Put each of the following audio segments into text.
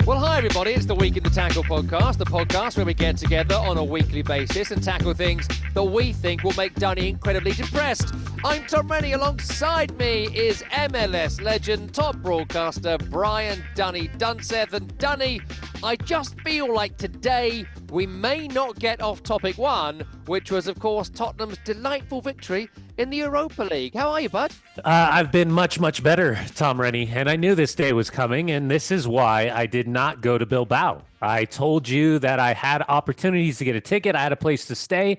Well, hi, everybody. It's the Week in the Tackle podcast, the podcast where we get together on a weekly basis and tackle things that we think will make Dunny incredibly depressed. I'm Tom Rennie. Alongside me is MLS legend, top broadcaster, Brian Dunny Dunseth. And Dunny, I just feel like today we may not get off topic one, which was, of course, Tottenham's delightful victory in the Europa League. How are you, bud? I've been much, much better, Tom Rennie, and I knew this day was coming, and this is why I did not go to Bilbao. I told you that I had opportunities to get a ticket. I had a place to stay.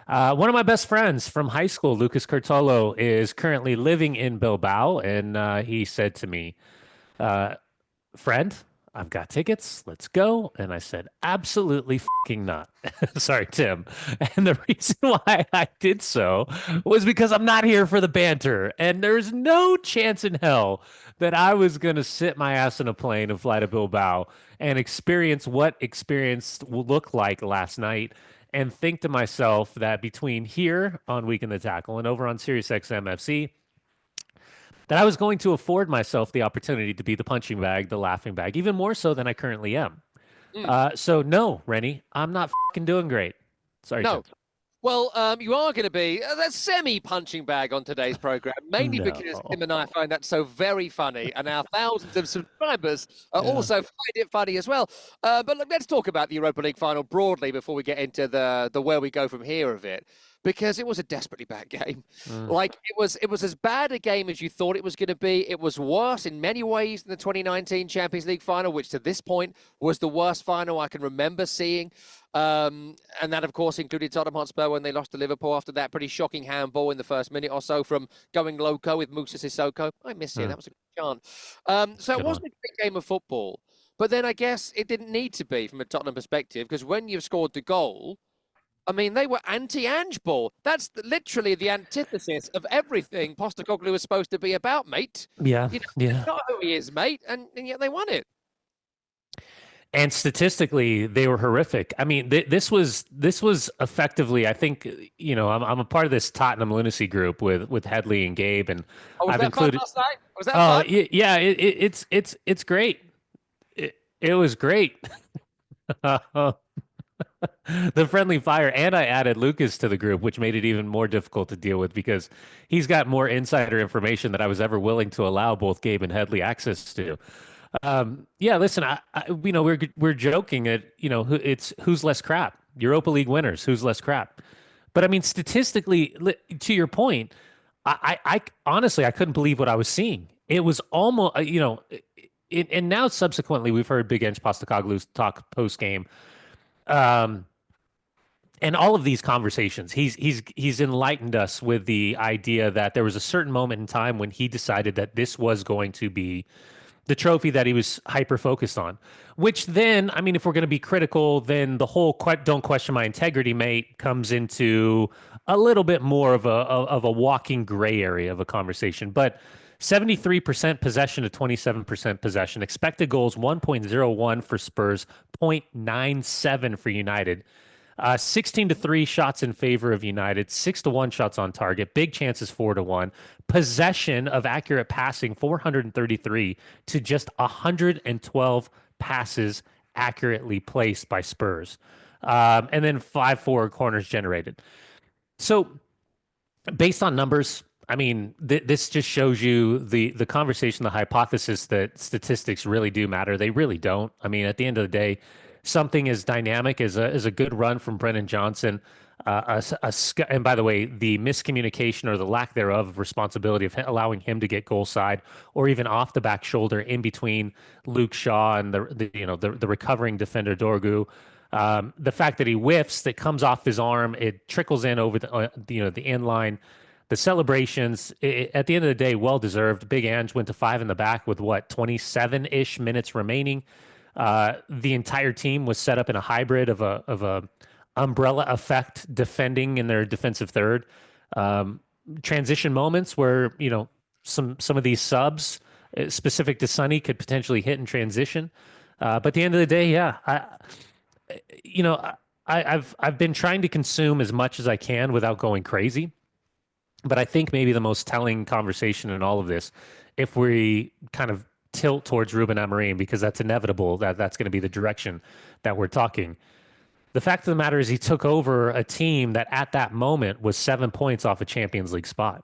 One of my best friends from high school, Lucas Cartolo, is currently living in Bilbao, and he said to me, friend, I've got tickets. Let's go. And I said, absolutely fucking not. Sorry, Tim. And the reason why I did so was because I'm not here for the banter. And there's no chance in hell that I was going to sit my ass in a plane and fly to Bilbao and experience what experience will look like last night and think to myself that between here on Week in the Tackle and over on SiriusXM FC, that I was going to afford myself the opportunity to be the punching bag, the laughing bag, even more so than I currently am. So no, Rennie, I'm not fucking doing great. Sorry. No. Tim. Well, you are going to be a semi-punching bag on today's program, mainly No. because Tim and I find that so very funny, and our thousands of subscribers also find it funny as well. But look, let's talk about the Europa League final broadly before we get into the where we go from here of it, because it was a desperately bad game. Like it was as bad a game as you thought it was going to be. It was worse in many ways than the 2019 Champions League final, which to this point was the worst final I can remember seeing. And that, of course, included Tottenham Hotspur when they lost to Liverpool after that pretty shocking handball in the first minute or so from going loco with Moussa Sissoko. I miss it. That was a good chant. So it wasn't a great game of football. But then I guess it didn't need to be from a Tottenham perspective, because when you've scored the goal, I mean, they were anti-Ange ball. That's literally the antithesis of everything Postecoglou was supposed to be about, mate. Yeah, That's not who he is, mate. And yet they won it. And statistically, they were horrific. I mean, this was effectively, I think, I'm a part of this Tottenham lunacy group with Headley and Gabe, and was I've that included. Fun last night? Was that fun? Yeah, it's great. It was great. The friendly fire, and I added Lucas to the group, which made it even more difficult to deal with because he's got more insider information than I was ever willing to allow both Gabe and Headley access to. Yeah, listen, we're joking at, it's who's less crap, Europa League winners, who's less crap. But I mean, statistically, to your point, I honestly, I couldn't believe what I was seeing. It was almost, and now subsequently we've heard Big Ange Postecoglou's talk post game. And all of these conversations, he's enlightened us with the idea that there was a certain moment in time when he decided that this was going to be the trophy that he was hyper focused on, which then, I mean, if we're going to be critical, then the whole don't question my integrity, mate, comes into a little bit more of a walking gray area of a conversation. But 73% possession to 27% possession, expected goals 1.01 for Spurs, 0.97 for United. 16-3 shots in favor of United, 6-1 shots on target, big chances 4-1, possession of accurate passing 433 to just 112 passes accurately placed by Spurs, and then 5 forward corners generated. So, based on numbers, I mean, this just shows you the conversation, the hypothesis that statistics really do matter. They really don't. I mean, at the end of the day, something as dynamic as a good run from Brennan Johnson, and by the way, the miscommunication or the lack thereof of responsibility of allowing him to get goal side or even off the back shoulder in between Luke Shaw and the recovering defender Dorgu. The fact that he whiffs, that comes off his arm, it trickles in over the end line. The celebrations, at the end of the day, well deserved. Big Ange went to 5 in the back with 27-ish minutes remaining. The entire team was set up in a hybrid of a umbrella effect, defending in their defensive third. Transition moments where some of these subs specific to Sonny could potentially hit in transition. But at the end of the day, yeah, I've been trying to consume as much as I can without going crazy. But I think maybe the most telling conversation in all of this, if we kind of tilt towards Ruben Amorim because that's inevitable that that's going to be the direction that we're talking. The fact of the matter is he took over a team that at that moment was 7 points off a Champions League spot.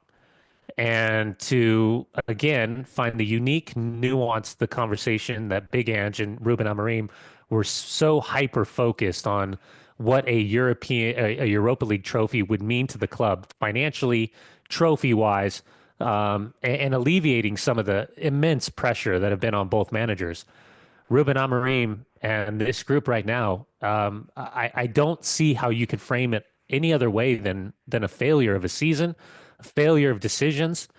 And to again find the unique nuance, the conversation that Big Ange and Ruben Amorim were so hyper focused on what a Europa League trophy would mean to the club financially, trophy wise, and alleviating some of the immense pressure that have been on both managers. Ruben Amorim and this group right now, I don't see how you could frame it any other way than a failure of a season, a failure of decisions,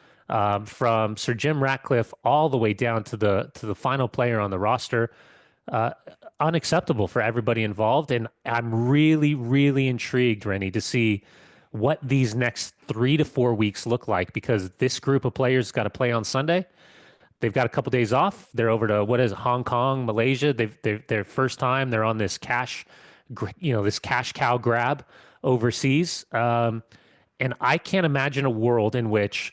from Sir Jim Ratcliffe all the way down to the final player on the roster. Uh, Unacceptable for everybody involved, and I'm really, really intrigued, Rennie, to see what these next 3 to 4 weeks look like because this group of players got to play on Sunday. They've got a couple days off. They're over to what is it, Hong Kong, Malaysia. They're their first time. They're on this this cash cow grab overseas. And I can't imagine a world in which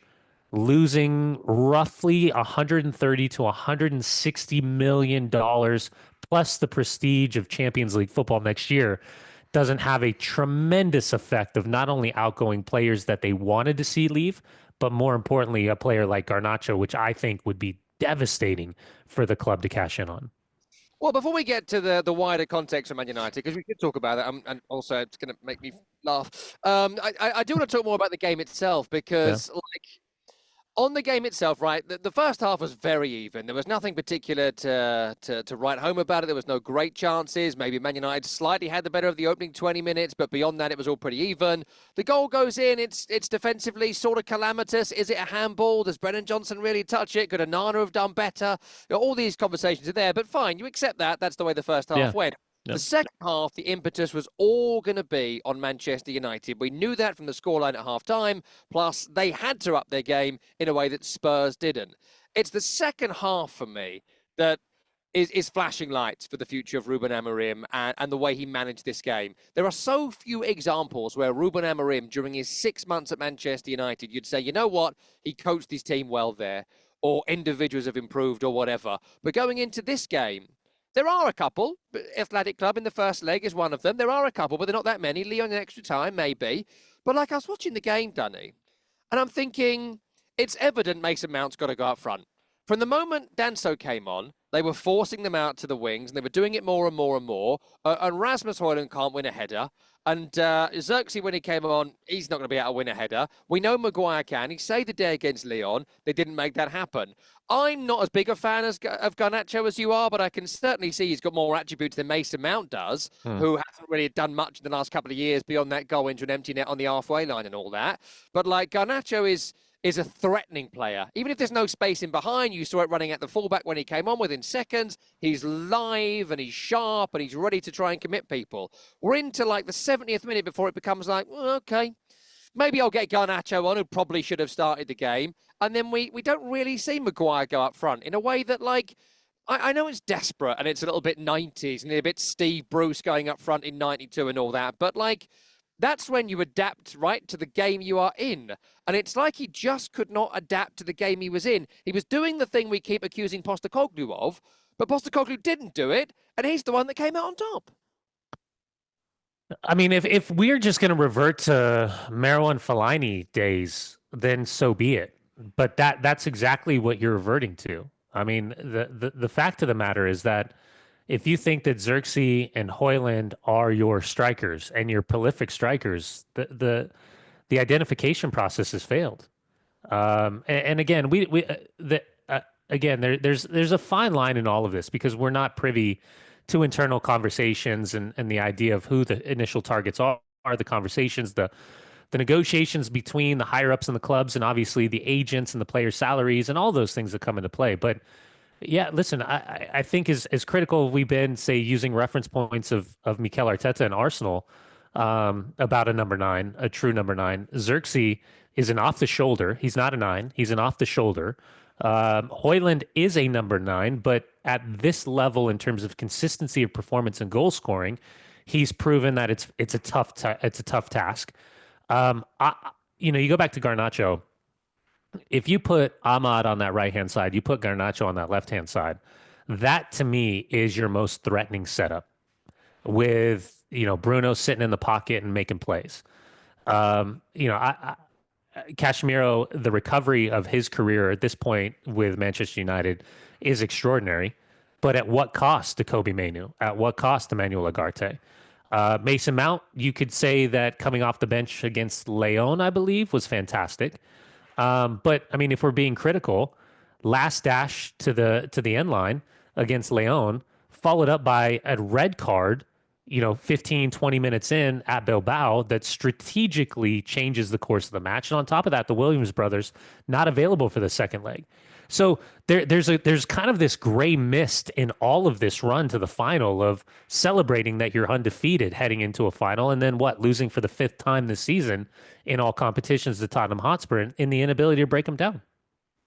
losing roughly 130 to 160 million dollars plus the prestige of Champions League football next year doesn't have a tremendous effect of not only outgoing players that they wanted to see leave, but more importantly, a player like Garnacho, which I think would be devastating for the club to cash in on. Well, before we get to the wider context of Man United, because we could talk about it, and also it's going to make me laugh. I do want to talk more about the game itself Yeah. because, on the game itself, right, the first half was very even. There was nothing particular to write home about it. There was no great chances. Maybe Man United slightly had the better of the opening 20 minutes, but beyond that, it was all pretty even. The goal goes in. It's defensively sort of calamitous. Is it a handball? Does Brennan Johnson really touch it? Could Onana have done better? All these conversations are there, but fine, you accept that. That's the way the first half Yeah. went. Yep. The second half, the impetus was all going to be on Manchester United. We knew that from the scoreline at half-time, plus they had to up their game in a way that Spurs didn't. It's the second half for me that is flashing lights for the future of Ruben Amorim and the way he managed this game. There are so few examples where Ruben Amorim, during his 6 months at Manchester United, you'd say, you know what, he coached his team well there, or individuals have improved or whatever. But going into this game, there are a couple. Athletic Club in the first leg is one of them. There are a couple, but they're not that many. Leon in extra time, maybe. But I was watching the game, Dunny, and I'm thinking, it's evident Mason Mount's got to go up front. From the moment Danso came on, they were forcing them out to the wings, and they were doing it more and more and more. And Rasmus Højlund can't win a header. And Xerxes, when he came on, he's not going to be able to win a header. We know Maguire can. He saved the day against Lyon. They didn't make that happen. I'm not as big a fan of Garnacho as you are, but I can certainly see he's got more attributes than Mason Mount does, who hasn't really done much in the last couple of years beyond that goal into an empty net on the halfway line and all that. But Garnacho is a threatening player. Even if there's no space in behind, you saw it running at the fullback when he came on within seconds. He's live and he's sharp and he's ready to try and commit people. We're into the 70th minute before it becomes okay, maybe I'll get Garnacho on, who probably should have started the game. And then we don't really see Maguire go up front in a way that I know it's desperate and it's a little bit 90s and a bit Steve Bruce going up front in 92 and all that. But that's when you adapt right to the game you are in. And it's like he just could not adapt to the game he was in. He was doing the thing we keep accusing Postecoglou of, but Postecoglou didn't do it, and he's the one that came out on top. I mean, if we're just going to revert to Marouane Fellaini days, then so be it. But that's exactly what you're reverting to. I mean, the fact of the matter is that if you think that Xerxes and Højlund are your strikers and your prolific strikers, the identification process has failed. And again, again there's a fine line in all of this because we're not privy to internal conversations and the idea of who the initial targets are the conversations, the negotiations between the higher ups in the clubs and obviously the agents and the players' salaries and all those things that come into play. But yeah, listen, I think as critical we've been, say, using reference points of Mikel Arteta and Arsenal about a number nine, a true number nine. Xerxes is an off the shoulder. He's not a nine. He's an off the shoulder. Højlund is a number nine, but at this level, in terms of consistency of performance and goal scoring, he's proven that it's a tough task. You go back to Garnacho. if you put Ahmad on that right-hand side, you put Garnacho on that left-hand side, that to me is your most threatening setup with, Bruno sitting in the pocket and making plays. Casemiro, the recovery of his career at this point with Manchester United is extraordinary. But at what cost to Kobe Mainu? At what cost to Manuel Ugarte? Mason Mount, you could say that coming off the bench against Leon, I believe, was fantastic. But I mean, if we're being critical, last dash to the end line against Leon, followed up by a red card, 15, 20 minutes in at Bilbao that strategically changes the course of the match. And on top of that, the Williams brothers not available for the second leg. So there's kind of this gray mist in all of this run to the final of celebrating that you're undefeated heading into a final, and then losing for the fifth time this season in all competitions to Tottenham Hotspur in the inability to break them down.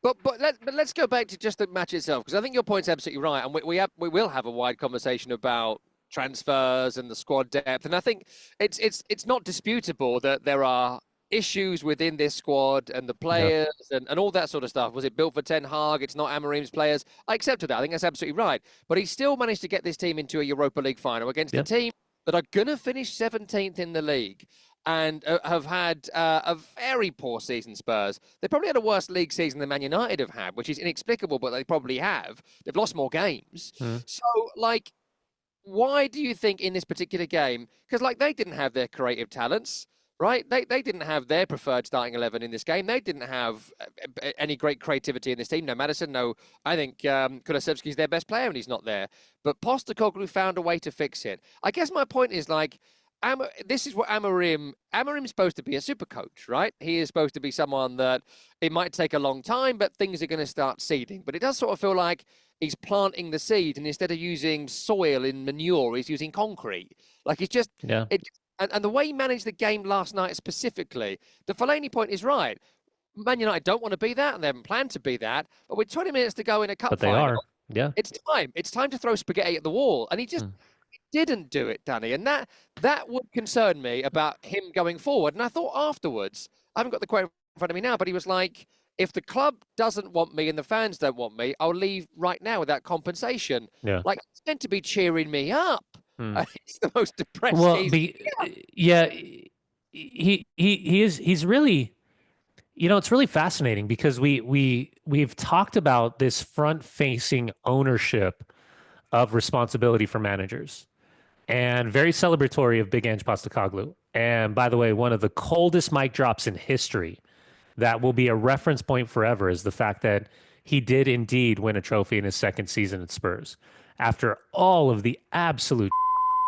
But let's go back to just the match itself, because I think your point's absolutely right, and we will have a wide conversation about transfers and the squad depth, and I think it's not disputable that there are issues within this squad and the players and all that sort of stuff. Was it built for Ten Hag? It's not Amorim's players. I accepted that. I think that's absolutely right. But he still managed to get this team into a Europa League final against a team that are going to finish 17th in the league and have had a very poor season, Spurs. They probably had a worse league season than Man United have had, which is inexplicable, but they probably have. They've lost more games. So, why do you think in this particular game, because they didn't have their creative talents, right? They didn't have their preferred starting 11 in this game. They didn't have any great creativity in this team. No Maddison, no, I think Kulusevski's their best player and he's not there. But Postecoglou found a way to fix it. I guess my point is this is what Amorim's supposed to be a super coach, right? He is supposed to be someone that it might take a long time, but things are going to start seeding. But it does sort of feel like he's planting the seed, and instead of using soil in manure, he's using concrete. He's just, and the way he managed the game last night specifically, the Fellaini point is right. Man United don't want to be that, and they haven't planned to be that. But with 20 minutes to go in a cup final, they are. Yeah. It's time. It's time to throw spaghetti at the wall. And he just didn't do it, Dunny. And that would concern me about him going forward. And I thought afterwards, I haven't got the quote in front of me now, but he was like, if the club doesn't want me and the fans don't want me, I'll leave right now without compensation. Yeah. It's meant to be cheering me up. It's the most depressing. Well, he's really, it's really fascinating because we've talked about this front-facing ownership of responsibility for managers, and very celebratory of Big Ange Postecoglou. And by the way, one of the coldest mic drops in history that will be a reference point forever is the fact that he did indeed win a trophy in his second season at Spurs after all of the absolute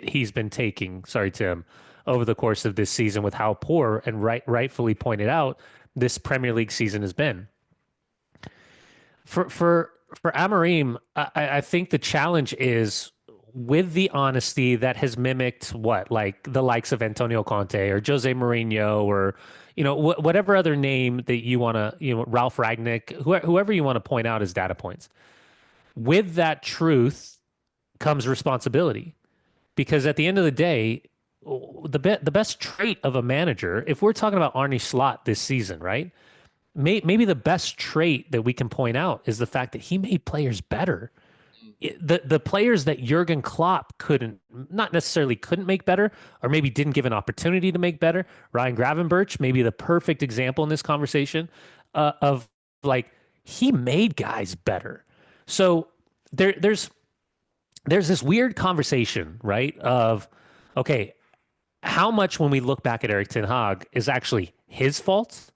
he's been taking, sorry, Tim, over the course of this season with how poor and rightfully pointed out this Premier League season has been. For Amorim, I think the challenge is with the honesty that has mimicked the likes of Antonio Conte or Jose Mourinho or whatever other name that you want to, Ralph Ragnick, whoever you want to point out as data points. With that truth comes responsibility. Because at the end of the day, the best trait of a manager, if we're talking about Arne Slot this season, right? Maybe the best trait that we can point out is the fact that he made players better. The players that Jurgen Klopp not necessarily couldn't make better, or maybe didn't give an opportunity to make better. Ryan Gravenberch, maybe the perfect example in this conversation of he made guys better. So there's this weird conversation, right? Of, okay, how much when we look back at Erik ten Hag is actually his fault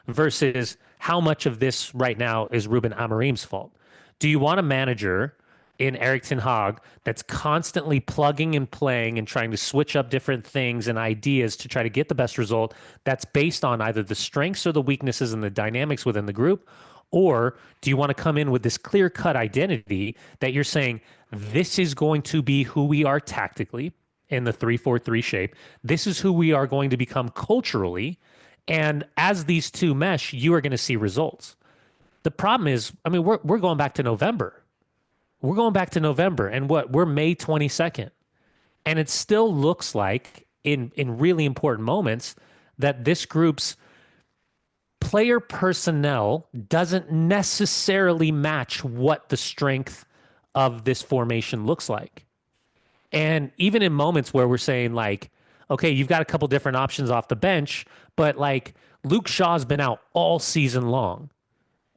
versus how much of this right now is Ruben Amorim's fault? Do you want a manager in Erik ten Hag that's constantly plugging and playing and trying to switch up different things and ideas to try to get the best result that's based on either the strengths or the weaknesses and the dynamics within the group? Or do you want to come in with this clear-cut identity that you're saying, this is going to be who we are tactically in the 3-4-3 shape. This is who we are going to become culturally. And as these two mesh, you are going to see results. The problem is, we're going back to November. We're going back to November. And we're May 22nd. And it still looks like in really important moments that this group's player personnel doesn't necessarily match what the strength of this formation looks like. And even in moments where we're saying like, okay, you've got a couple different options off the bench, but like Luke Shaw's been out all season long,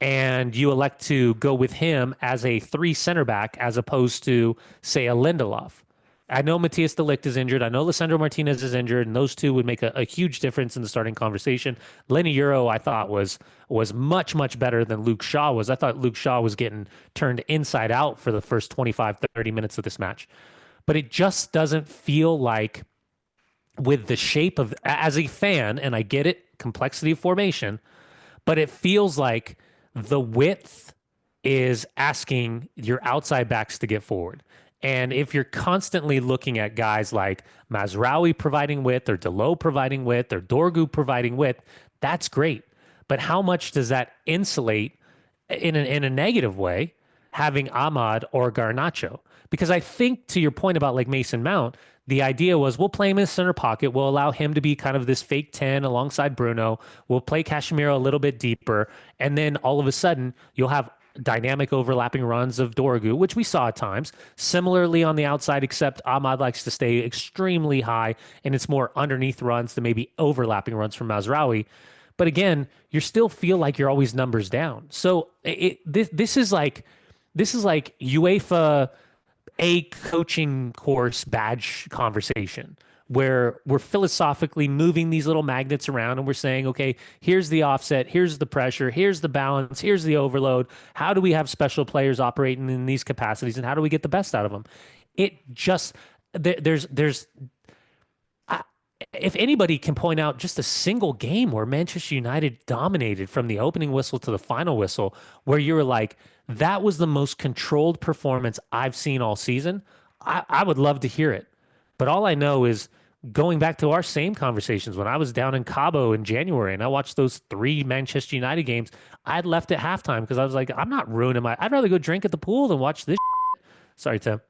and you elect to go with him as a three center back as opposed to, say, a Lindelof. I know Matthias de Ligt is injured. I know Lisandro Martinez is injured, and those two would make a huge difference in the starting conversation. Lenny Euro, I thought, was much, much better than Luke Shaw was. I thought Luke Shaw was getting turned inside out for the first 25, 30 minutes of this match. But it just doesn't feel like, with the shape of, as a fan, and I get it, complexity of formation, but it feels like the width is asking your outside backs to get forward. And if you're constantly looking at guys like Mazraoui providing width, or Delo providing width, or Dorgu providing width, that's great. But how much does that insulate in a negative way having Ahmad or Garnacho? Because I think, to your point about like Mason Mount, the idea was we'll play him in the center pocket. We'll allow him to be kind of this fake 10 alongside Bruno. We'll play Casemiro a little bit deeper. And then all of a sudden, you'll have dynamic overlapping runs of Dorgu, which we saw at times. Similarly on the outside, except Ahmad likes to stay extremely high, and it's more underneath runs than maybe overlapping runs from Mazraoui. But again, you still feel like you're always numbers down. So this is like UEFA a coaching course badge conversation, where we're philosophically moving these little magnets around and we're saying, okay, here's the offset, here's the pressure, here's the balance, here's the overload. How do we have special players operating in these capacities, and how do we get the best out of them? It just, there's if anybody can point out just a single game where Manchester United dominated from the opening whistle to the final whistle, where you were like, that was the most controlled performance I've seen all season, I would love to hear it. But all I know is, going back to our same conversations when I was down in Cabo in January and I watched those 3 Manchester United games, I'd left at halftime because I was like, I'm not ruining I'd rather go drink at the pool than watch this. Sorry, Tim.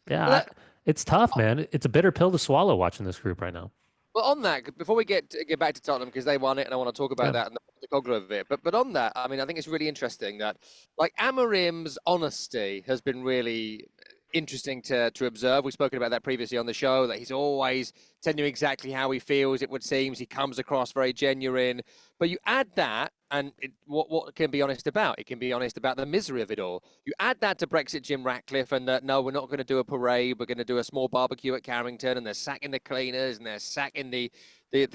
Yeah, it's tough, man. It's a bitter pill to swallow watching this group right now. Well, on that, before we get back to Tottenham, because they won it, and I want to talk about that and the Postecoglou of it. But on that, I mean, I think it's really interesting that, like, Amorim's honesty has been really interesting to observe. We've spoken about that previously on the show, that he's always telling you exactly how he feels, it would seem. He comes across very genuine. But you add that, and what can be honest about? It can be honest about the misery of it all. You add that to Brexit Jim Ratcliffe, and that, no, we're not going to do a parade. We're going to do a small barbecue at Carrington, and they're sacking the cleaners, and they're sacking the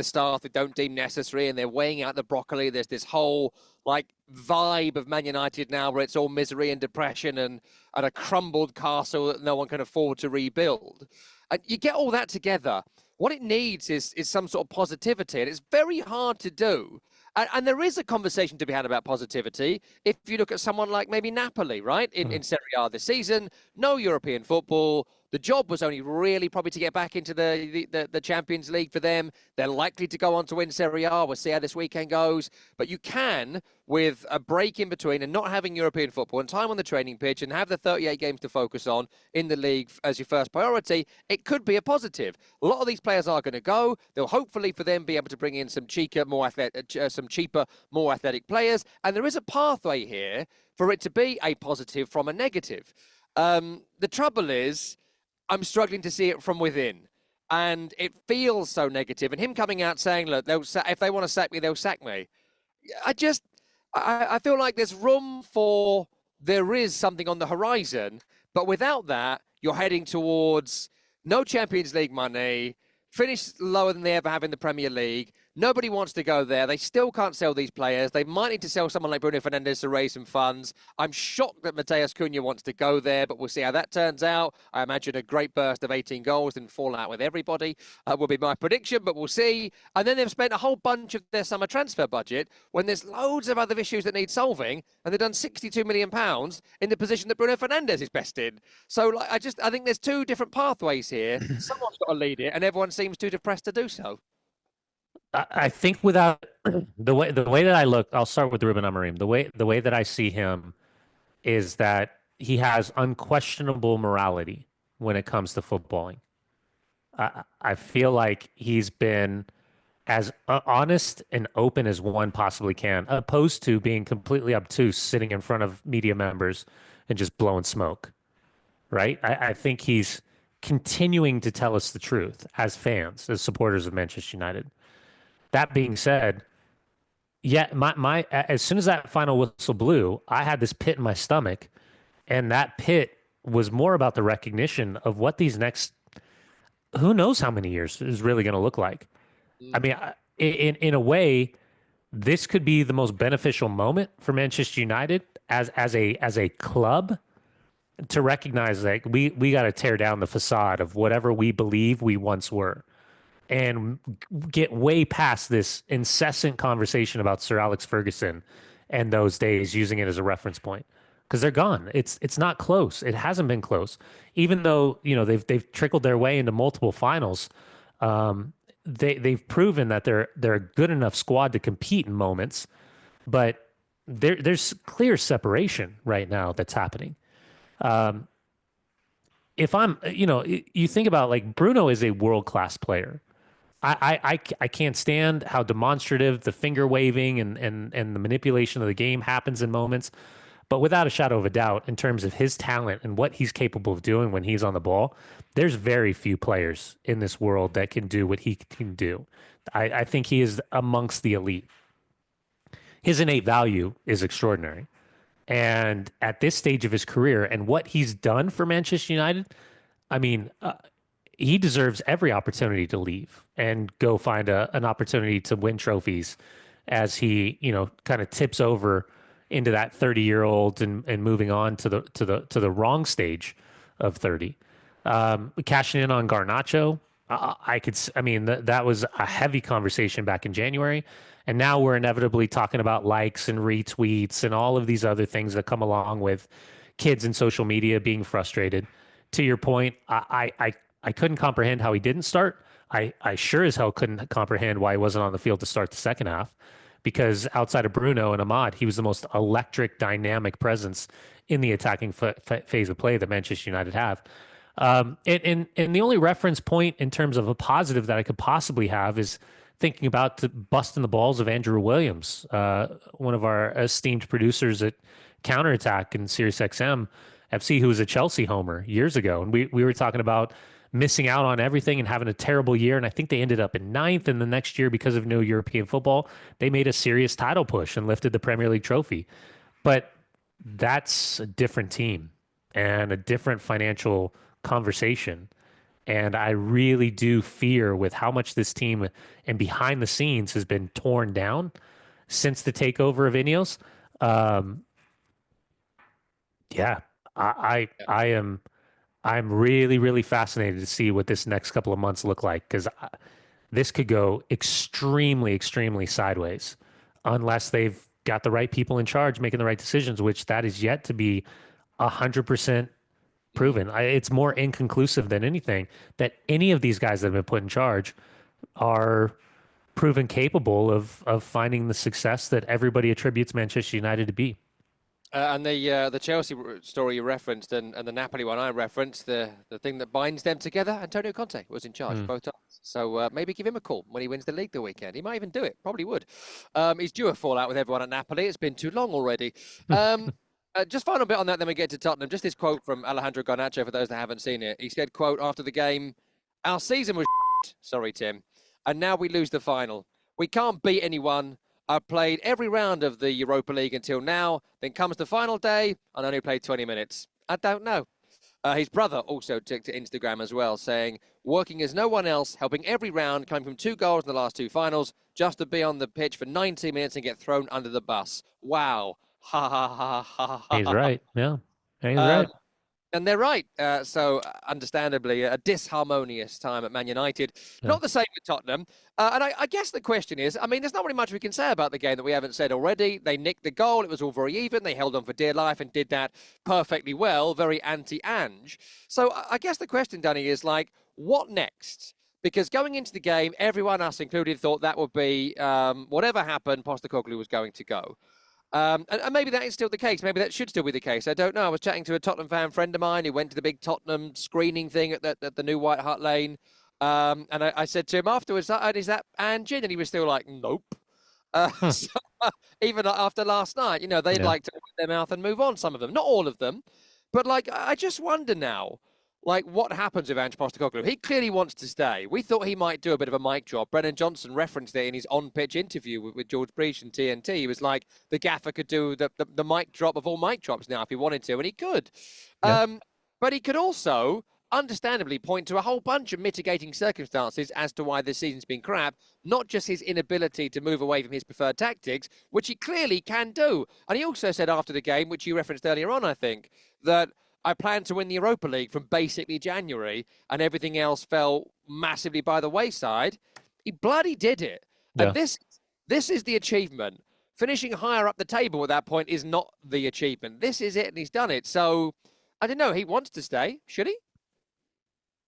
staff they don't deem necessary, and they're weighing out the broccoli. There's this whole like vibe of Man United now where it's all misery and depression and a crumbled castle that no one can afford to rebuild. And you get all that together. What it needs is some sort of positivity, and it's very hard to do. And there is a conversation to be had about positivity if you look at someone like maybe Napoli, right? In Serie A this season, no European football. The job was only really probably to get back into the Champions League for them. They're likely to go on to win Serie A. We'll see how this weekend goes. But you can, with a break in between and not having European football and time on the training pitch, and have the 38 games to focus on in the league as your first priority, it could be a positive. A lot of these players are going to go. They'll hopefully for them be able to bring in some cheaper, more athletic players. And there is a pathway here for it to be a positive from a negative. The trouble is, I'm struggling to see it from within, and it feels so negative. And him coming out saying, look, if they want to sack me, they'll sack me. I feel like there is something on the horizon, but without that, you're heading towards no Champions League money, finish lower than they ever have in the Premier League. Nobody wants to go there. They still can't sell these players. They might need to sell someone like Bruno Fernandes to raise some funds. I'm shocked that Mateus Cunha wants to go there, but we'll see how that turns out. I imagine a great burst of 18 goals and fall out with everybody will be my prediction, but we'll see. And then they've spent a whole bunch of their summer transfer budget when there's loads of other issues that need solving, and they've done £62 million in the position that Bruno Fernandes is best in. So like, I think there's 2 different pathways here. Someone's got to lead it, and everyone seems too depressed to do so. I think without the way that I look, I'll start with Ruben Amorim. The way that I see him is that he has unquestionable morality when it comes to footballing. I feel like he's been as honest and open as one possibly can, opposed to being completely obtuse, sitting in front of media members and just blowing smoke, right? I think he's continuing to tell us the truth as fans, as supporters of Manchester United. That being said, yeah, my as soon as that final whistle blew, I had this pit in my stomach, and that pit was more about the recognition of what these next who knows how many years is really going to look like. I Mm. mean, in a way, this could be the most beneficial moment for Manchester United as a club to recognize that we got to tear down the facade of whatever we believe we once were and get way past this incessant conversation about Sir Alex Ferguson and those days, using it as a reference point because they're gone. It's not close. It hasn't been close, even though they've trickled their way into multiple finals. They've proven that they're a good enough squad to compete in moments, but there's clear separation right now that's happening. If I'm, you think about like Bruno is a world class player. I can't stand how demonstrative the finger waving and the manipulation of the game happens in moments. But without a shadow of a doubt, in terms of his talent and what he's capable of doing when he's on the ball, there's very few players in this world that can do what he can do. I think he is amongst the elite. His innate value is extraordinary. And at this stage of his career and what he's done for Manchester United, I mean, he deserves every opportunity to leave and go find an opportunity to win trophies as he, kind of tips over into that 30-year-old and moving on to the wrong stage of 30. Cashing in on Garnacho, I mean, that was a heavy conversation back in January. And now we're inevitably talking about likes and retweets and all of these other things that come along with kids in social media being frustrated. To your point, I couldn't comprehend how he didn't start. I sure as hell couldn't comprehend why he wasn't on the field to start the second half, because outside of Bruno and Ahmad, he was the most electric, dynamic presence in the attacking phase of play that Manchester United have. And the only reference point in terms of a positive that I could possibly have is thinking about busting the balls of Andrew Williams, one of our esteemed producers at Counterattack and SiriusXM FC, who was a Chelsea homer years ago. And we were talking about missing out on everything and having a terrible year. And I think they ended up in ninth. And the next year, because of no European football, they made a serious title push and lifted the Premier League trophy. But that's a different team and a different financial conversation. And I really do fear with how much this team and behind the scenes has been torn down since the takeover of Ineos. Yeah, I'm really, really fascinated to see what this next couple of months look like, because this could go extremely, extremely sideways unless they've got the right people in charge making the right decisions, which that is yet to be 100% proven. It's more inconclusive than anything that any of these guys that have been put in charge are proven capable of finding the success that everybody attributes Manchester United to be. And the Chelsea story you referenced and the Napoli one I referenced, the thing that binds them together, Antonio Conte was in charge both times. So maybe give him a call when he wins the league the weekend. He might even do it. Probably would. He's due a fallout with everyone at Napoli. It's been too long already. Just final bit on that, then we get to Tottenham. Just this quote from Alejandro Garnacho for those that haven't seen it. He said, quote, after the game, "Our season was sorry, Tim, and now we lose the final. We can't beat anyone. I've played every round of the Europa League until now. Then comes the final day, and only played 20 minutes. I don't know." His brother also took to Instagram as well, saying, "Working as no one else, helping every round, coming from 2 goals in the last 2 finals, just to be on the pitch for 90 minutes and get thrown under the bus. Wow. Ha ha ha ha ha." He's right. Yeah, he's Um, right. and they're right. So, understandably, a disharmonious time at Man United. Yeah. Not the same with Tottenham. And I guess the question is, I mean, there's not really much we can say about the game that we haven't said already. They nicked the goal. It was all very even. They held on for dear life and did that perfectly well. Very anti-Ange. So I guess the question, Dunny, is like, what next? Because going into the game, everyone, us included, thought that would be whatever happened, Postecoglou was going to go. And maybe that is still the case. Maybe that should still be the case. I don't know. I was chatting to a Tottenham fan friend of mine who went to the big Tottenham screening thing at the new White Hart Lane. And I said to him afterwards, is that Ange? And he was still like, nope. Hmm. So, even after last night, they'd Yeah. like to open their mouth and move on, some of them. Not all of them. But, like, I just wonder now, like, what happens with Ange Postecoglou? He clearly wants to stay. We thought he might do a bit of a mic drop. Brennan Johnson referenced it in his on-pitch interview with George Breach and TNT. He was like, the gaffer could do the mic drop of all mic drops now if he wanted to, and he could. Yeah. But he could also understandably point to a whole bunch of mitigating circumstances as to why this season's been crap, not just his inability to move away from his preferred tactics, which he clearly can do. And he also said after the game, which you referenced earlier on, I think, that I plan to win the Europa League from basically January, and everything else fell massively by the wayside. He bloody did it. And Yeah. this is the achievement. Finishing higher up the table at that point is not the achievement. This is it, and he's done it. So, I don't know. He wants to stay. Should he?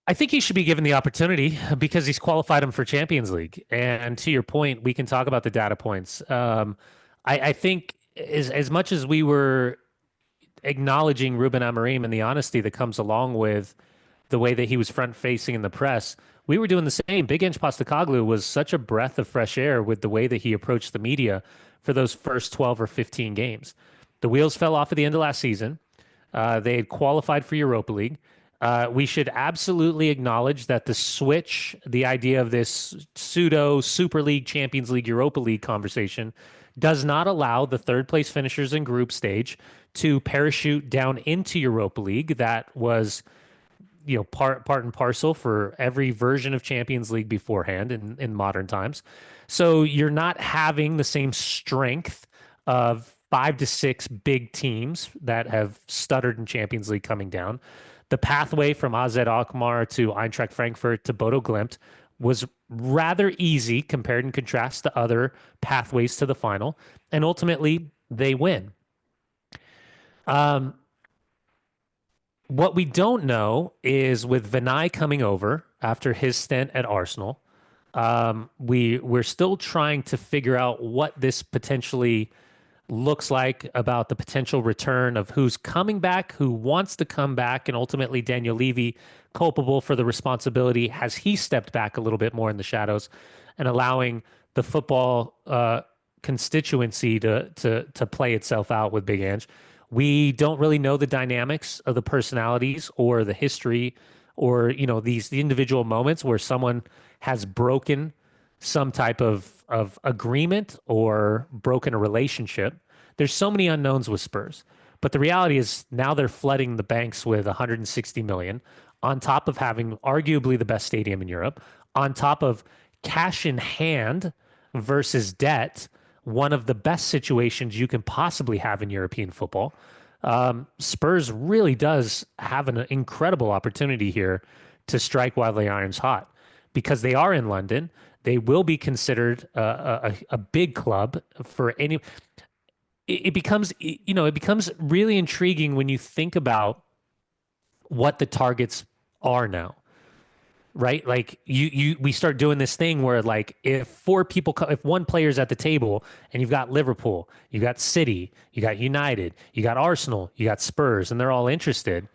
I think he should be given the opportunity because he's qualified him for Champions League. And to your point, we can talk about the data points. I think as much as we were acknowledging Ruben Amorim and the honesty that comes along with the way that he was front facing in the press, we were doing the same. Big Ange Postecoglou was such a breath of fresh air with the way that he approached the media for those first 12 or 15 games. The wheels fell off at the end of last season. They had qualified for Europa League. We should absolutely acknowledge that the switch, the idea of this pseudo Super League, Champions League, Europa League conversation, does not allow the third place finishers in group stage to parachute down into Europa League. That was, part and parcel for every version of Champions League beforehand in modern times. So you're not having the same strength of 5 to 6 big teams that have stuttered in Champions League coming down. The pathway from AZ Alkmaar to Eintracht Frankfurt to Bodo Glimt was rather easy compared and contrast to other pathways to the final, and ultimately they win. What we don't know is with Vinay coming over after his stint at Arsenal, we're still trying to figure out what this potentially looks like about the potential return of who's coming back, who wants to come back, and ultimately Daniel Levy culpable for the responsibility. Has he stepped back a little bit more in the shadows and allowing the football constituency to play itself out with Big Ange? We don't really know the dynamics of the personalities or the history or the individual moments where someone has broken some type of agreement or broken a relationship. There's so many unknowns with Spurs. But the reality is now they're flooding the banks with 160 million on top of having arguably the best stadium in Europe, on top of cash in hand versus debt, one of the best situations you can possibly have in European football. Spurs really does have an incredible opportunity here to strike while the iron's hot because they are in London. They will be considered a big club for any. It becomes really intriguing when you think about what the targets are now, right? Like we start doing this thing where like if if one player's at the table and you've got Liverpool, you got City, you got United, you got Arsenal, you got Spurs, and they're all interested.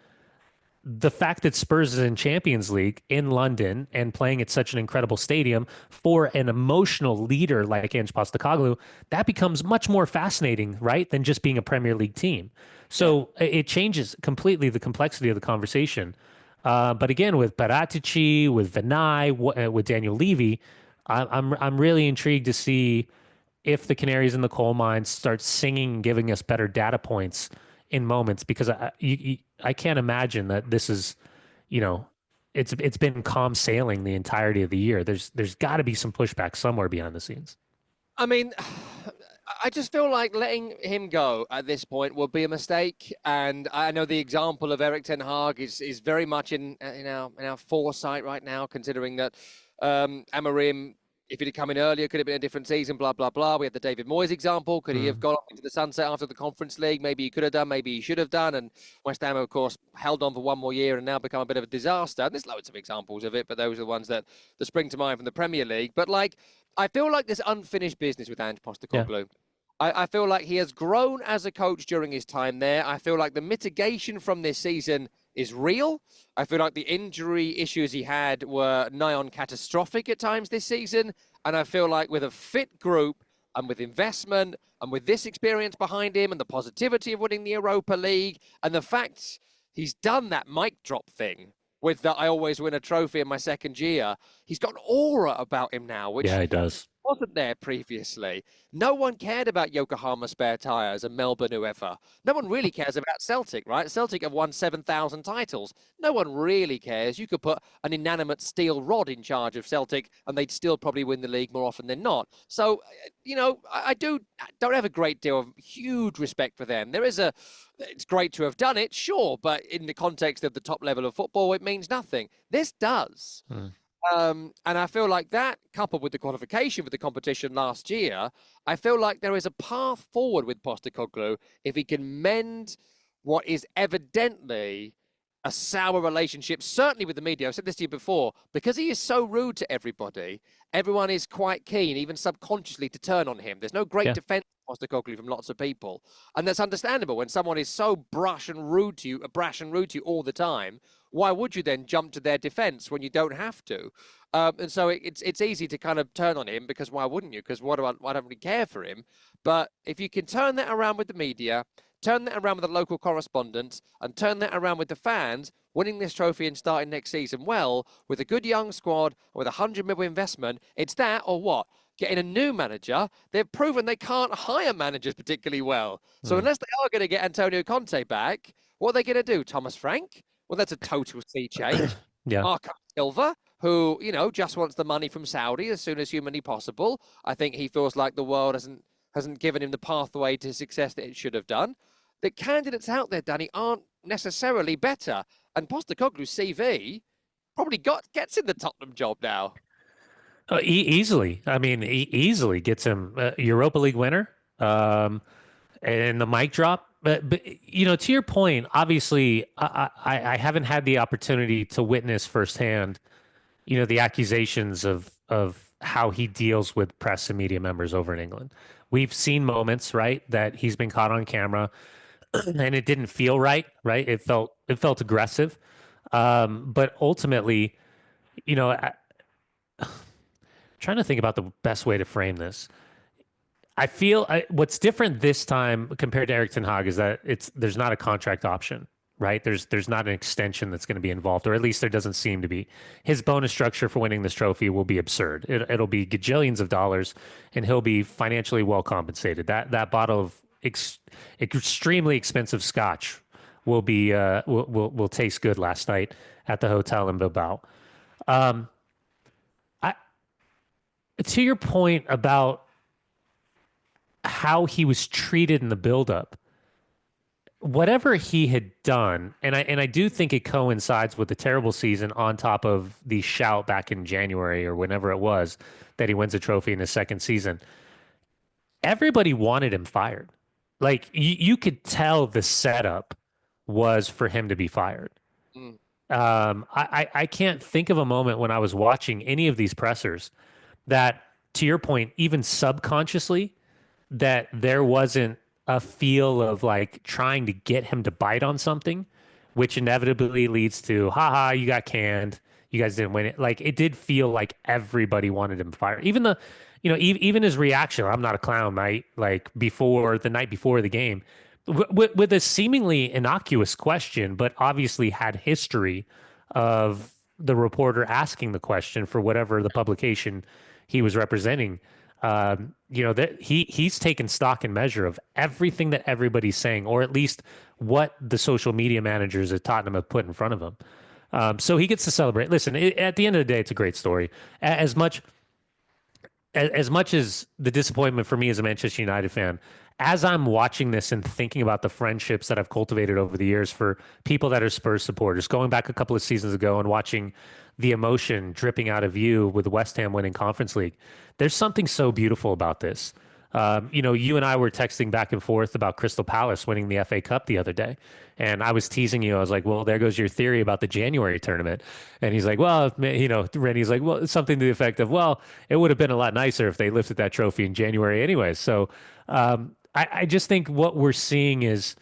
The fact that Spurs is in Champions League in London and playing at such an incredible stadium for an emotional leader like Ange Postecoglou, that becomes much more fascinating, right, than just being a Premier League team. So it changes completely the complexity of the conversation. But again, with Paratici, with Vinay, with Daniel Levy, I'm really intrigued to see if the canaries in the coal mine start singing and giving us better data points in moments, because I can't imagine that this is, it's been calm sailing the entirety of the year. There's got to be some pushback somewhere behind the scenes. I mean, I just feel like letting him go at this point would be a mistake. And I know the example of Eric Ten Hag is very much in our foresight right now, considering that Amorim, if he'd have come in earlier, could have been a different season, blah, blah, blah. We had the David Moyes example. Could he have gone off into the sunset after the Conference League? Maybe he could have done, maybe he should have done. And West Ham, of course, held on for one more year and now become a bit of a disaster. And there's loads of examples of it, but those are the ones that spring to mind from the Premier League. But like, I feel like there's unfinished business with Ange Postecoglou. Yeah. I feel like he has grown as a coach during his time there. I feel like the mitigation from this season is real. I feel like the injury issues he had were nigh on catastrophic at times this season. And I feel like with a fit group and with investment and with this experience behind him and the positivity of winning the Europa League and the fact he's done that mic drop thing with that I always win a trophy in my second year, he's got an aura about him now, which Yeah, he does. wasn't there previously. No one cared about Yokohama spare tires and Melbourne, whoever. No one really cares about Celtic, right? Celtic have won 7,000 titles. No one really cares. You could put an inanimate steel rod in charge of Celtic and they'd still probably win the league more often than not. So, I don't have a great deal of huge respect for them. It's great to have done it, sure, but in the context of the top level of football, it means nothing. This does. And I feel like that, coupled with the qualification for the competition last year, I feel like there is a path forward with Postecoglou if he can mend what is evidently a sour relationship, certainly with the media. I've said this to you before, because he is so rude to everybody, everyone is quite keen, even subconsciously, to turn on him. There's no great defense of Postecoglou from lots of people. And that's understandable. When someone is so brash and rude to you all the time, why would you then jump to their defense when you don't have to? And so it's easy to kind of turn on him because why wouldn't you? Because I don't really care for him. But if you can turn that around with the media, turn that around with the local correspondents, and turn that around with the fans, winning this trophy and starting next season well, with a good young squad, with a 100 million investment, it's that or what? Getting a new manager, they've proven they can't hire managers particularly well. So unless they are going to get Antonio Conte back, what are they going to do? Thomas Frank? Well, that's a total sea change. Yeah. Marco Silva, who, just wants the money from Saudi as soon as humanly possible. I think he feels like the world hasn't given him the pathway to success that it should have done. The candidates out there, Danny, aren't necessarily better. And Postecoglou's CV probably gets in the Tottenham job now. Easily. I mean, easily gets him Europa League winner. And the mic drop. But to your point, obviously, I haven't had the opportunity to witness firsthand, the accusations of how he deals with press and media members over in England. We've seen moments, right, that he's been caught on camera, and it didn't feel right, right? It felt aggressive, but ultimately, trying to think about the best way to frame this. I feel what's different this time compared to Erik ten Hag is that there's not a contract option, right? There's not an extension that's going to be involved, or at least there doesn't seem to be. His bonus structure for winning this trophy will be absurd. It'll be gajillions of dollars, and he'll be financially well compensated. That bottle of extremely expensive scotch will be will taste good last night at the hotel in Bilbao. To your point about how he was treated in the buildup, whatever he had done, and I do think it coincides with the terrible season on top of the shout back in January or whenever it was that he wins a trophy in his second season. Everybody wanted him fired. Like you could tell the setup was for him to be fired. Mm. I can't think of a moment when I was watching any of these pressers that, to your point, even subconsciously, that there wasn't a feel of like trying to get him to bite on something, which inevitably leads to, haha, you got canned. You guys didn't win it. Like it did feel like everybody wanted him fired. Even even his reaction, I'm not a clown, mate, like the night before the game, with a seemingly innocuous question, but obviously had history of the reporter asking the question for whatever the publication he was representing. That he's taken stock and measure of everything that everybody's saying, or at least what the social media managers at Tottenham have put in front of him. So he gets to celebrate. Listen, at the end of the day, it's a great story. As much as the disappointment for me as a Manchester United fan, as I'm watching this and thinking about the friendships that I've cultivated over the years for people that are Spurs supporters, going back a couple of seasons ago and watching the emotion dripping out of you with West Ham winning Conference League, there's something so beautiful about this. You and I were texting back and forth about Crystal Palace winning the FA Cup the other day. And I was teasing you. I was like, well, there goes your theory about the January tournament. And he's like, well, Rennie's like, well, something to the effect of, well, it would have been a lot nicer if they lifted that trophy in January anyway. So I just think what we're seeing is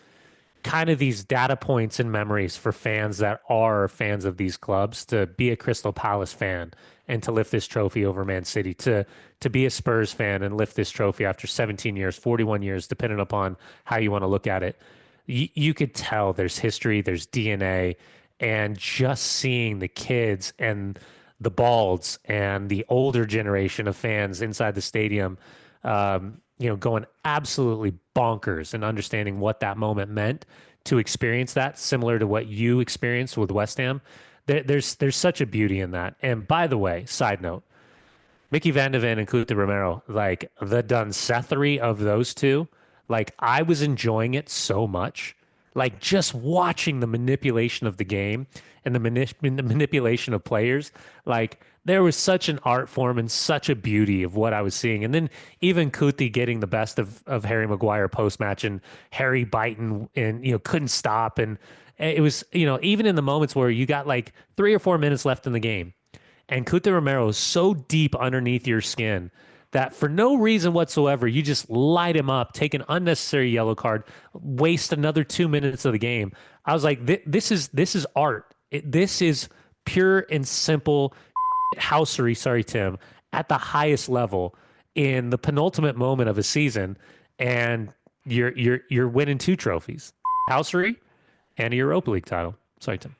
kind of these data points and memories for fans that are fans of these clubs to be a Crystal Palace fan and to lift this trophy over Man City, to be a Spurs fan and lift this trophy after 17 years, 41 years, depending upon how you want to look at it. You could tell there's history, there's DNA, and just seeing the kids and the balds and the older generation of fans inside the stadium, going absolutely bonkers and understanding what that moment meant to experience that, similar to what you experienced with West Ham. There's such a beauty in that. And by the way, side note, Mickey Van de Ven and Couto Romero, like the Dunsethery of those two, like I was enjoying it so much. Like just watching the manipulation of the game and the manipulation of players, like there was such an art form and such a beauty of what I was seeing. And then even Kuti getting the best of Harry Maguire post match and Harry biting and couldn't stop. And it was even in the moments where you got like 3 or 4 minutes left in the game and Couto Romero is so deep underneath your skin that for no reason whatsoever, you just light him up, take an unnecessary yellow card, waste another 2 minutes of the game. I was like, this is art. This is pure and simple housery, sorry, Tim, at the highest level in the penultimate moment of a season, and you're winning 2 trophies, housery and a Europa League title. Sorry, Tim.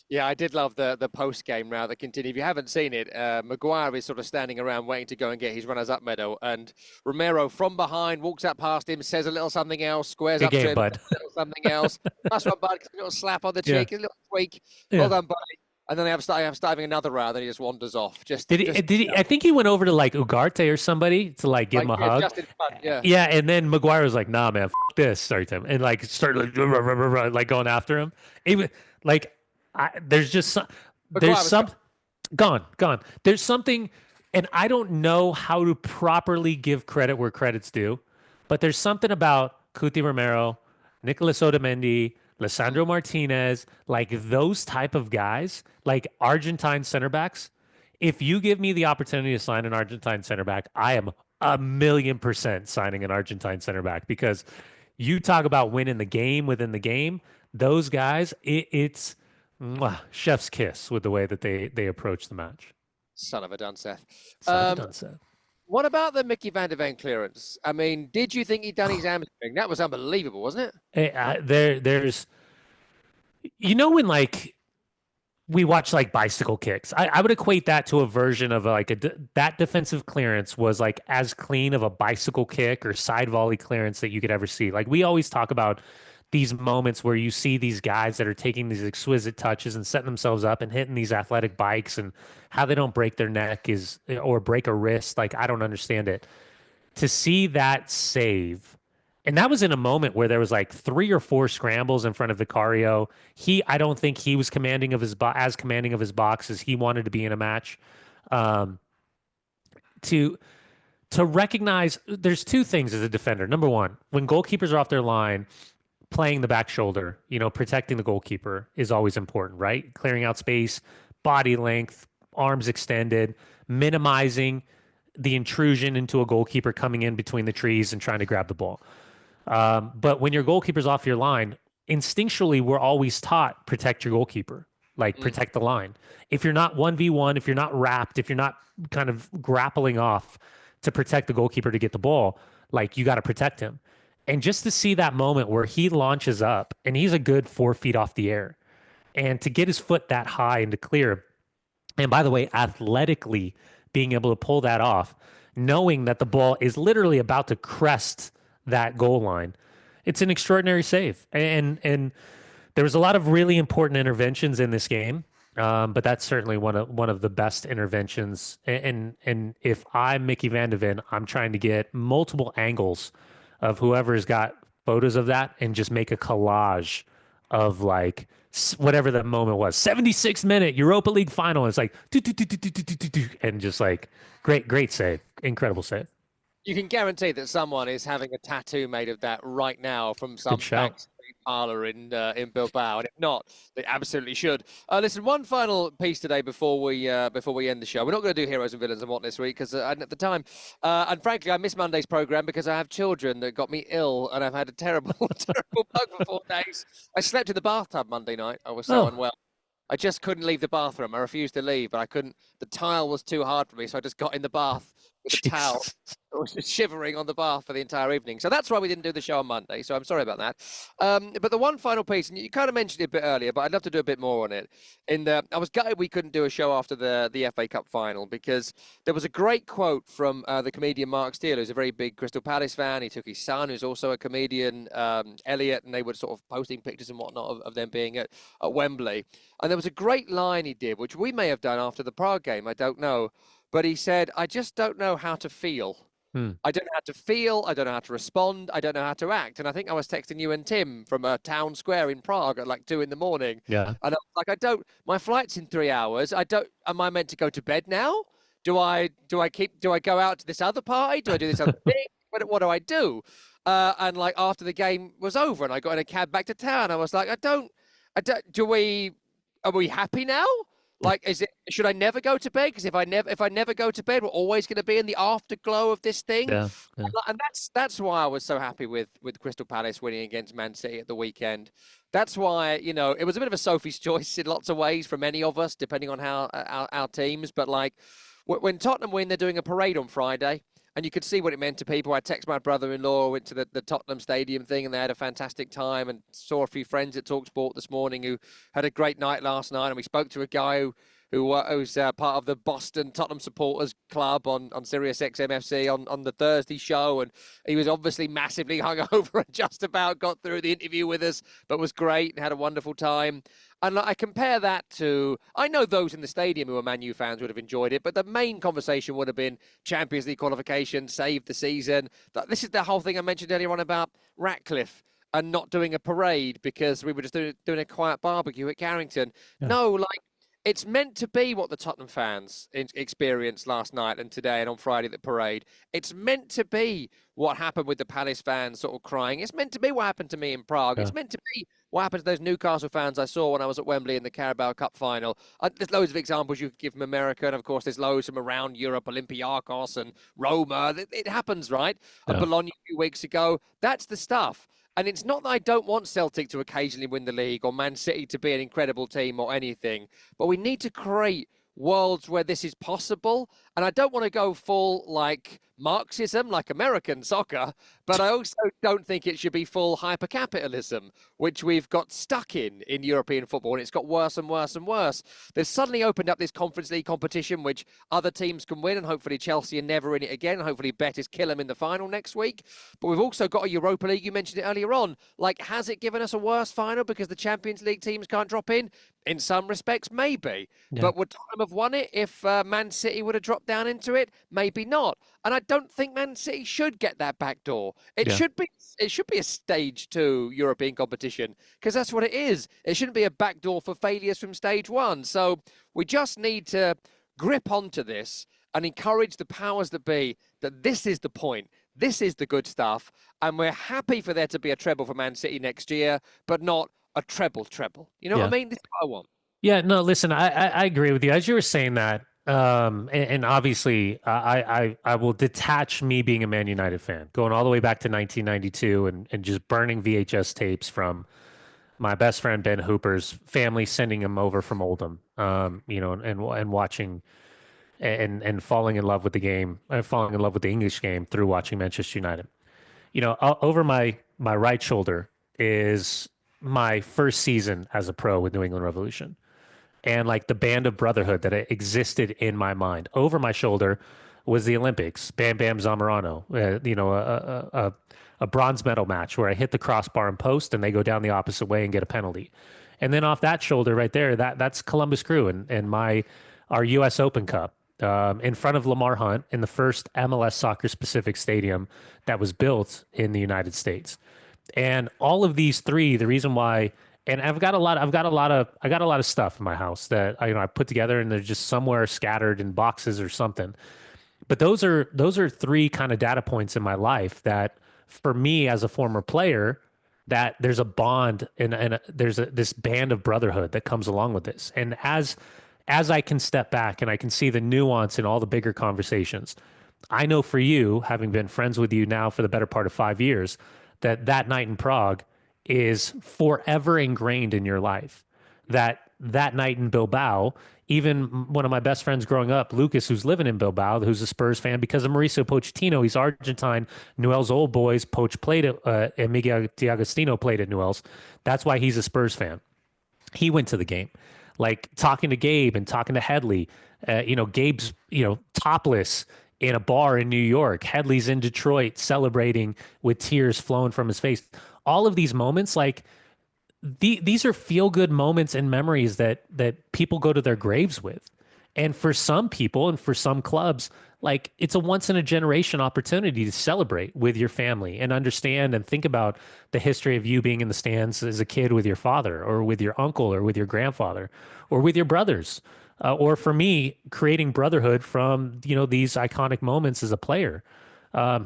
Yeah, I did love the post game round that continued. If you haven't seen it, Maguire is sort of standing around waiting to go and get his runners up medal, and Romero from behind walks up past him, says a little something else, squares Good up game, to him, bud. says a little something else. That's right, bud. A little slap on the cheek, Yeah. a little tweak. Yeah. Well done, buddy. And then they have starting another round, and he just wanders off. Did he, I think he went over to like Ugarte or somebody to like give him a hug. Just in front, yeah. Yeah, and then Maguire was like, "Nah, man, this." Sorry, Tim, and like started like going after him. Even like, there's just some gone. There's something, and I don't know how to properly give credit where credit's due, but there's something about Cuti Romero, Nicolas Otamendi, Lisandro Martinez, like those type of guys, like Argentine center backs. If you give me the opportunity to sign an Argentine center back, I am 1,000,000% signing an Argentine center back, because you talk about winning the game within the game. Those guys, it's chef's kiss with the way that they approach the match. Son of a Dunseth. Son of a Dunseth. What about the Mickey Van de Ven clearance? I mean, did you think he'd done his hamstring? That was unbelievable, wasn't it? There's, when like we watch like bicycle kicks, I would equate that to a version of like that defensive clearance was like as clean of a bicycle kick or side volley clearance that you could ever see. Like we always talk about these moments where you see these guys that are taking these exquisite touches and setting themselves up and hitting these athletic bikes, and how they don't break their neck or break a wrist. Like, I don't understand it. To see that save, and that was in a moment where there was like 3 or 4 scrambles in front of Vicario. I don't think he was commanding of his box as he wanted to be in a match. To recognize, there's 2 things as a defender. Number one, when goalkeepers are off their line, playing the back shoulder, protecting the goalkeeper is always important, right? Clearing out space, body length, arms extended, minimizing the intrusion into a goalkeeper coming in between the trees and trying to grab the ball. But when your goalkeeper's off your line, instinctually, we're always taught protect your goalkeeper, like protect the line. If you're not 1v1, if you're not wrapped, if you're not kind of grappling off to protect the goalkeeper to get the ball, like you got to protect him. And just to see that moment where he launches up and he's a good 4 feet off the air, and to get his foot that high and to clear, and by the way, athletically being able to pull that off, knowing that the ball is literally about to crest that goal line, it's an extraordinary save. And there was a lot of really important interventions in this game, but that's certainly one of the best interventions. And if I'm Mickey Van de Ven, I'm trying to get multiple angles of whoever's got photos of that and just make a collage of like whatever that moment was. 76th minute Europa League final. It's like and just like great save, incredible save. You can guarantee that someone is having a tattoo made of that right now from some backstage parlour in Bilbao, and if not, they absolutely should. Listen, one final piece today before we end the show. We're not going to do heroes and villains and what this week because at the time, and frankly, I missed Monday's program because I have children that got me ill, and I've had a terrible terrible bug for 4 days. I slept in the bathtub Monday night. I was so Oh, unwell. I just couldn't leave the bathroom. I refused to leave, but I couldn't. The tile was too hard for me, so I just got in the bath with a towel. Jesus. I was just shivering on the bath for the entire evening. So that's why we didn't do the show on Monday. So I'm sorry about that. But the one final piece, and you kind of mentioned it a bit earlier, but I'd love to do a bit more on it. I was gutted we couldn't do a show after the FA Cup final because there was a great quote from the comedian Mark Steele, who's a very big Crystal Palace fan. He took his son, who's also a comedian, Elliot, and they were sort of posting pictures and whatnot of them being at Wembley. And there was a great line he did, which we may have done after the Prague game. I don't know. But he said, I just don't know how to feel. Hmm. I don't know how to feel. I don't know how to respond. I don't know how to act. And I think I was texting you and Tim from a town square in Prague at like 2 a.m. Yeah. And I was like, my flight's in 3 hours. Am I meant to go to bed now? Do I go out to this other party? Do I do this other thing? What do I do? And like after the game was over and I got in a cab back to town, I was like, are we happy now? Like, should I never go to bed? Because if I never go to bed, we're always going to be in the afterglow of this thing. Yeah. And that's why I was so happy with Crystal Palace winning against Man City at the weekend. That's why, it was a bit of a Sophie's choice in lots of ways for many of us, depending on how our teams. But like when Tottenham win, they're doing a parade on Friday. And you could see what it meant to people. I text my brother-in-law, went to the Tottenham Stadium thing, and they had a fantastic time. And saw a few friends at TalkSport this morning who had a great night last night. And we spoke to a guy who's part of the Boston Tottenham Supporters Club on Sirius XMFC on the Thursday show. And he was obviously massively hungover and just about got through the interview with us, but was great and had a wonderful time. And I compare that to, I know those in the stadium who are Man U fans would have enjoyed it, but the main conversation would have been Champions League qualification, save the season. This is the whole thing I mentioned earlier on about Ratcliffe and not doing a parade because we were just doing a quiet barbecue at Carrington. Yeah. No, like, it's meant to be what the Tottenham fans experienced last night and today and on Friday at the parade. It's meant to be what happened with the Palace fans sort of crying. It's meant to be what happened to me in Prague. Yeah. It's meant to be what happened to those Newcastle fans I saw when I was at Wembley in the Carabao Cup final. There's loads of examples you could give from America, and of course there's loads from around Europe, Olympiacos and Roma. It happens, right? Yeah. Bologna a few weeks ago. That's the stuff. And it's not that I don't want Celtic to occasionally win the league or Man City to be an incredible team or anything, but we need to create worlds where this is possible. And I don't want to go full like Marxism, like American soccer, but I also don't think it should be full hypercapitalism, which we've got stuck in European football, and it's got worse and worse and worse. They've suddenly opened up this Conference League competition, which other teams can win, and hopefully Chelsea are never in it again. Hopefully Betis kill them in the final next week. But we've also got a Europa League. You mentioned it earlier on. Like, has it given us a worse final because the Champions League teams can't drop in? In some respects, maybe. Yeah. But would Tottenham have won it if Man City would have dropped down into it? Maybe not. And I don't think Man City should get that back door. It should be a stage 2 European competition because that's what it is. It shouldn't be a back door for failures from stage 1. So we just need to grip onto this and encourage the powers that be that this is the point. This is the good stuff. And we're happy for there to be a treble for Man City next year, but not a treble. You know what I mean? This is what I want. Yeah, no, listen, I agree with you. As you were saying that, and obviously I will detach me being a Man United fan, going all the way back to 1992 and just burning VHS tapes from my best friend Ben Hooper's family, sending him over from Oldham, and watching and falling in love with the game, falling in love with the English game through watching Manchester United. Over my right shoulder is my first season as a pro with New England Revolution. And like the band of brotherhood that existed in my mind. Over my shoulder was the Olympics, Bam Bam Zamorano, a bronze medal match where I hit the crossbar and post and they go down the opposite way and get a penalty. And then off that shoulder right there, that's Columbus Crew and our U.S. Open Cup in front of Lamar Hunt in the first MLS Soccer Specific stadium that was built in the United States. And all of these three, the reason why, and I got a lot of stuff in my house that I put together, and they're just somewhere scattered in boxes or something. But those are three kind of data points in my life that, for me as a former player, that there's a bond and there's this band of brotherhood that comes along with this. And as I can step back and I can see the nuance in all the bigger conversations, I know for you, having been friends with you now for the better part of 5 years, that night in Prague is forever ingrained in your life. That night in Bilbao, even one of my best friends growing up, Lucas, who's living in Bilbao, who's a Spurs fan because of Mauricio Pochettino. He's Argentine. Newell's old boys. Poch played at, and Miguel D'Agostino played at Newell's. That's why he's a Spurs fan. He went to the game, like talking to Gabe and talking to Headley. Gabe's, topless in a bar in New York. Headley's in Detroit celebrating with tears flowing from his face. All of these moments, like these are feel good moments and memories that people go to their graves with. And for some people and for some clubs, like it's a once in a generation opportunity to celebrate with your family and understand and think about the history of you being in the stands as a kid with your father or with your uncle or with your grandfather or with your brothers. Or for me, creating brotherhood from, these iconic moments as a player.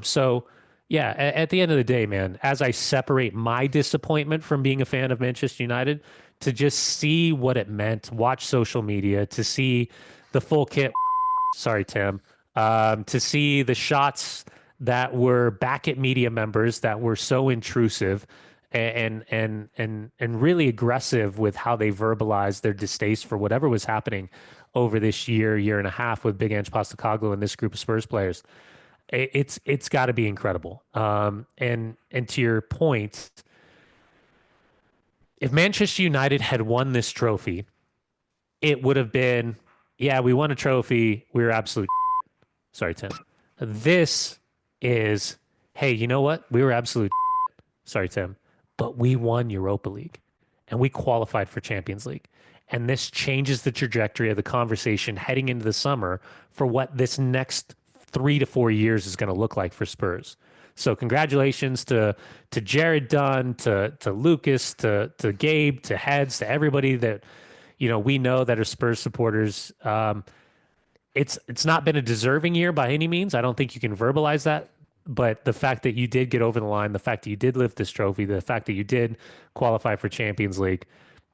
So yeah, at the end of the day, man, as I separate my disappointment from being a fan of Manchester United to just see what it meant, watch social media, to see the full kit. Sorry, Tim. To see the shots that were back at media members that were so intrusive and really aggressive with how they verbalized their distaste for whatever was happening over this year and a half with Big Ange Postecoglou and this group of Spurs players. It's got to be incredible. And to your point, if Manchester United had won this trophy, it would have been, yeah, we won a trophy. We were absolute. Sorry, Tim. This is, hey, you know what? We were absolute. Sorry, Tim. But we won Europa League and we qualified for Champions League. And this changes the trajectory of the conversation heading into the summer for what this next 3 to 4 years is going to look like for Spurs. So congratulations to Jared Dunn, to Lucas, to Gabe, to Heads, to everybody that we know that are Spurs supporters. It's not been a deserving year by any means. I don't think you can verbalize that. But the fact that you did get over the line, the fact that you did lift this trophy, the fact that you did qualify for Champions League,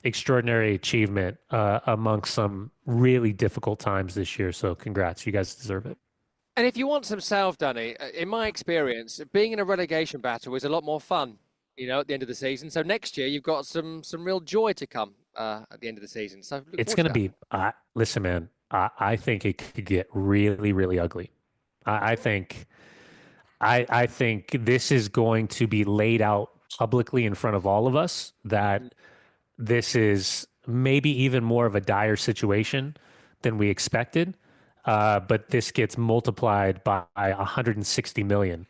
extraordinary achievement amongst some really difficult times this year. So congrats. You guys deserve it. And if you want some salve, Dunny, in my experience, being in a relegation battle is a lot more fun, at the end of the season. So next year, you've got some real joy to come at the end of the season. So it's going to be, listen, man, I think it could get really, really ugly. I think this is going to be laid out publicly in front of all of us that this is maybe even more of a dire situation than we expected. But this gets multiplied by 160 million.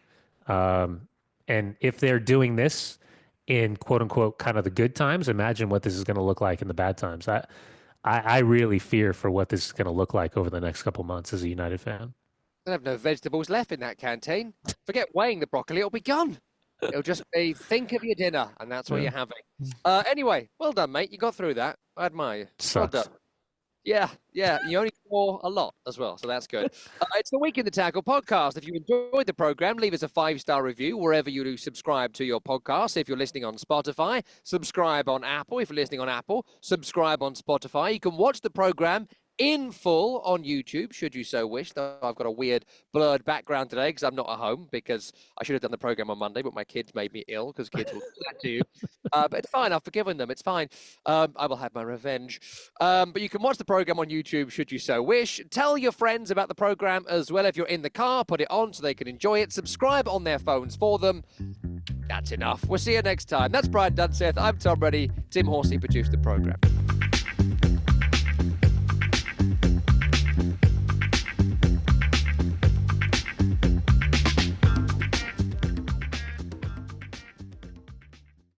And if they're doing this in quote unquote kind of the good times, imagine what this is going to look like in the bad times. I really fear for what this is going to look like over the next couple months as a United fan. I have no vegetables left in that canteen. Forget weighing the broccoli, it'll be gone. It'll just be, think of your dinner, and that's what you're having. Anyway, well done, mate. You got through that. I admire you. Sucks. Well done. Yeah. You only score a lot as well, so that's good. It's the Week in the Tackle podcast. If you enjoyed the program, leave us a 5-star review wherever you do subscribe to your podcast. If you're listening on Spotify, subscribe on Apple. If you're listening on Apple, subscribe on Spotify. You can watch the program in full on YouTube, should you so wish. Though I've got a weird blurred background today because I'm not at home, because I should have done the program on Monday, but my kids made me ill because kids will do that to you. But it's fine. I've forgiven them. It's fine. I will have my revenge. But you can watch the program on YouTube should you so wish. Tell your friends about the program as well. If you're in the car, put it on so they can enjoy it. Subscribe on their phones for them. That's enough. We'll see you next time. That's Brian Dunseth. I'm Tom Reddy. Tim Horsey produced the program.